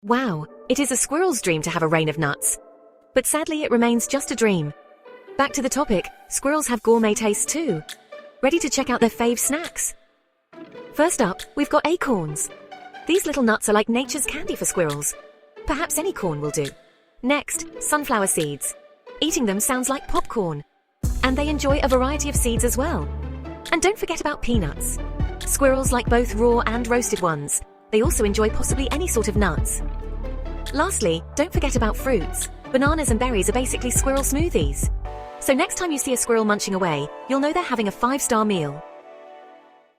Wow, it is a squirrel's dream to have a rain of nuts. But sadly, it remains just a dream. Back to the topic, squirrels have gourmet tastes too. Ready to check out their fave snacks? First up, we've got acorns. These little nuts are like nature's candy for squirrels. Perhaps any corn will do. Next, sunflower seeds. Eating them sounds like popcorn. And they enjoy a variety of seeds as well. And don't forget about peanuts. Squirrels like both raw and roasted ones. They also enjoy possibly any sort of nuts. Lastly, don't forget about fruits. Bananas and berries are basically squirrel smoothies. So next time you see a squirrel munching away, you'll know they're having a 5-star meal.